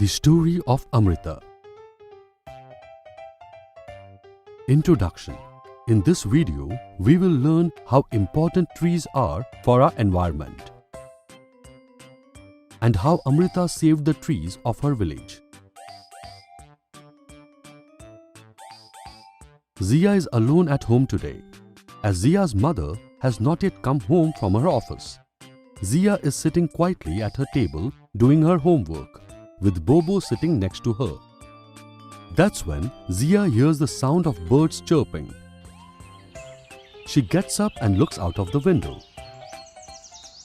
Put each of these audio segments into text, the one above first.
The story of Amrita. Introduction. In this video, we will learn how important trees are for our environment and how Amrita saved the trees of her village. Zia is alone at home today, as Zia's mother has not yet come home from her office. Zia is sitting quietly at her table doing her homework, with Bobo sitting next to her. That's when Zia hears the sound of birds chirping. She gets up and looks out of the window.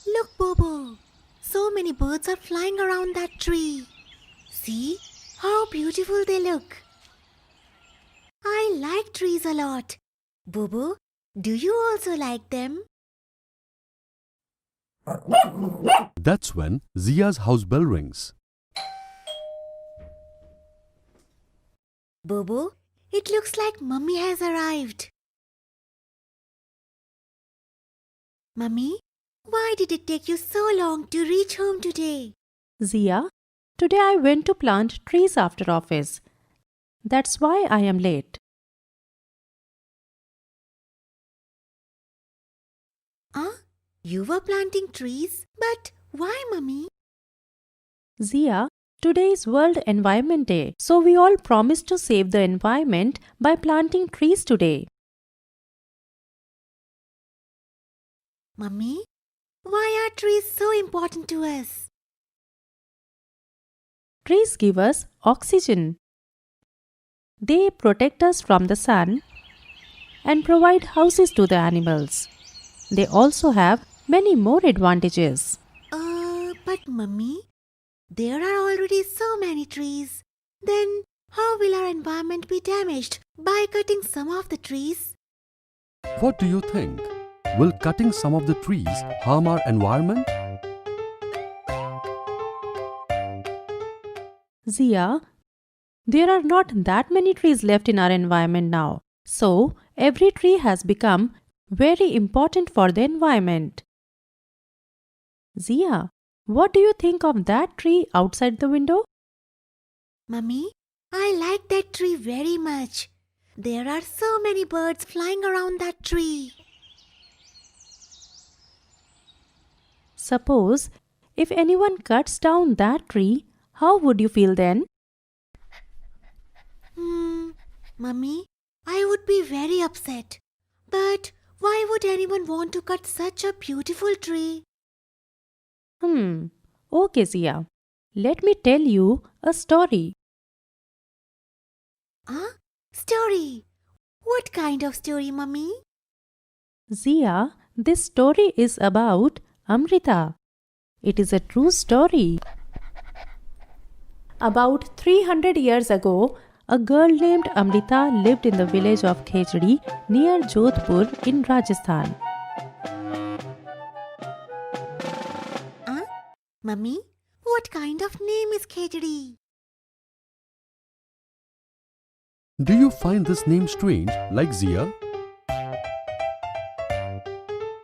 Look, Bobo! So many birds are flying around that tree. See how beautiful they look. I like trees a lot. Bobo, do you also like them? That's when Zia's house bell rings. Bobo, it looks like Mummy has arrived. Mummy, why did it take you so long to reach home today? Zia, today I went to plant trees after office. That's why I am late. You were planting trees? But why, Mummy? Zia, today is World Environment Day, so we all promised to save the environment by planting trees today. Mummy, why are trees so important to us? Trees give us oxygen. They protect us from the sun and provide houses to the animals. They also have many more advantages. But Mummy, there are already so many trees. Then how will our environment be damaged by cutting some of the trees? What do you think? Will cutting some of the trees harm our environment? Zia, there are not that many trees left in our environment now. So, every tree has become very important for the environment. Zia, what do you think of that tree outside the window? Mummy, I like that tree very much. There are so many birds flying around that tree. Suppose, if anyone cuts down that tree, how would you feel then? Mummy, I would be very upset. But why would anyone want to cut such a beautiful tree? Okay, Zia. Let me tell you a story. Story? What kind of story, Mummy? Zia, this story is about Amrita. It is a true story. About 300 years ago, a girl named Amrita lived in the village of Khejdi near Jodhpur in Rajasthan. Mummy, what kind of name is Khejdi? Do you find this name strange, like Zia?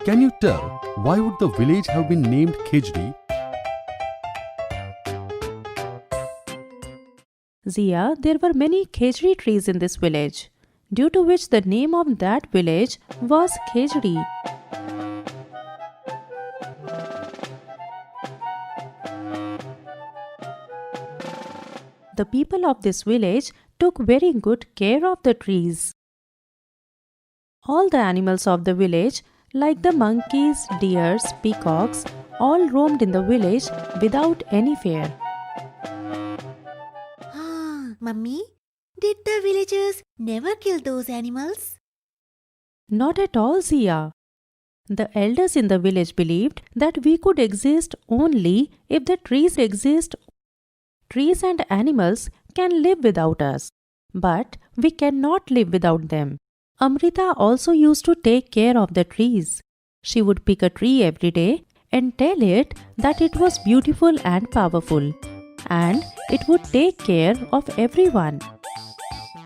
Can you tell why would the village have been named Khejdi? Zia, there were many khejdi trees in this village, due to which the name of that village was Khejdi. The people of this village took very good care of the trees. All the animals of the village, like the monkeys, deers, peacocks, all roamed in the village without any fear. Mummy, did the villagers never kill those animals? Not at all, Zia. The elders in the village believed that we could exist only if the trees exist. Trees and animals can live without us, but we cannot live without them. Amrita also used to take care of the trees. She would pick a tree every day and tell it that it was beautiful and powerful, and it would take care of everyone,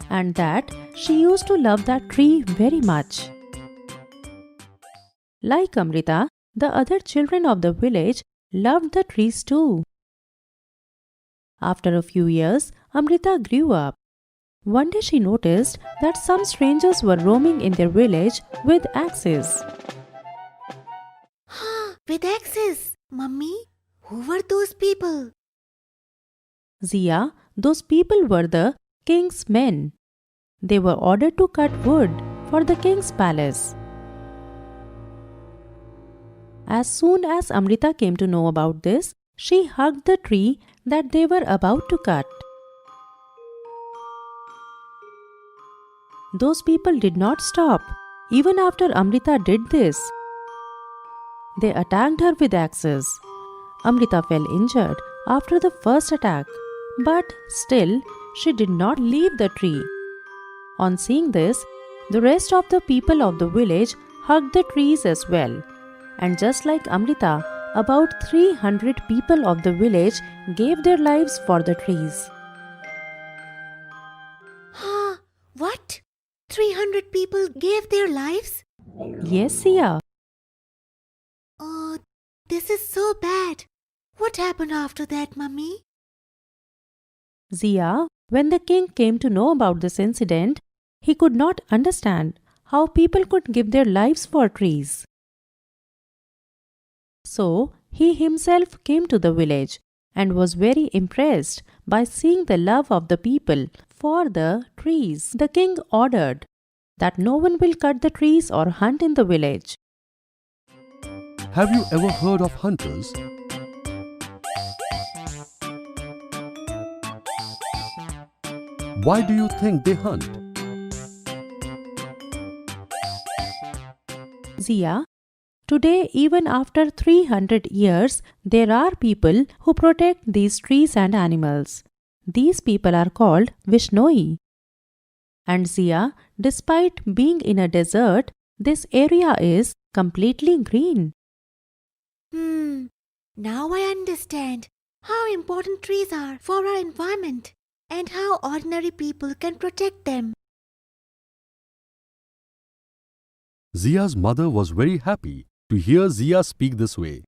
and that she used to love that tree very much. Like Amrita, the other children of the village loved the trees too. After a few years, Amrita grew up. One day she noticed that some strangers were roaming in their village with axes. With axes. Mummy, who were those people? Zia, those people were the king's men. They were ordered to cut wood for the king's palace. As soon as Amrita came to know about this, she hugged the tree that they were about to cut. Those people did not stop, even after Amrita did this. They attacked her with axes. Amrita fell injured after the first attack, but still she did not leave the tree. On seeing this, the rest of the people of the village hugged the trees as well. And just like Amrita, about 300 people of the village gave their lives for the trees. What? 300 people gave their lives? Yes, Sia. Oh, this is so bad. What happened after that, Mummy? Zia, when the king came to know about this incident, he could not understand how people could give their lives for trees. So, he himself came to the village and was very impressed by seeing the love of the people for the trees. The king ordered that no one will cut the trees or hunt in the village. Have you ever heard of hunters? Why do you think they hunt? Zia, today, even after 300 years, there are people who protect these trees and animals. These people are called Vishnoi. And Zia, despite being in a desert, this area is completely green. Now I understand how important trees are for our environment and how ordinary people can protect them. Zia's mother was very happy to hear Zia speak this way.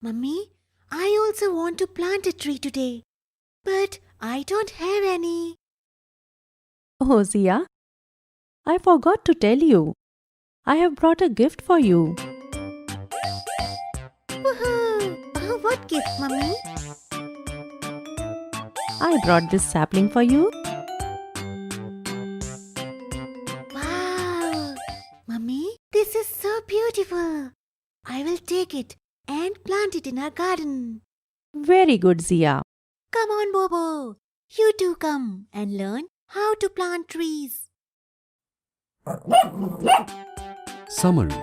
Mummy, I also want to plant a tree today, but I don't have any. Oh, Zia, I forgot to tell you. I have brought a gift for you. Woohoo! What gift, Mummy? I brought this sapling for you. Wow! Mummy, this is so beautiful. I will take it and plant it in our garden. Very good, Zia. Come on, Bobo. You too come and learn how to plant trees. Summary.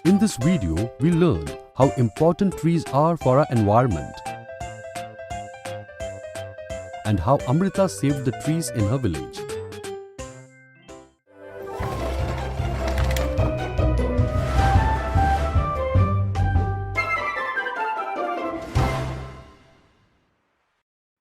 In this video, we learn how important trees are for our environment and how Amrita saved the trees in her village.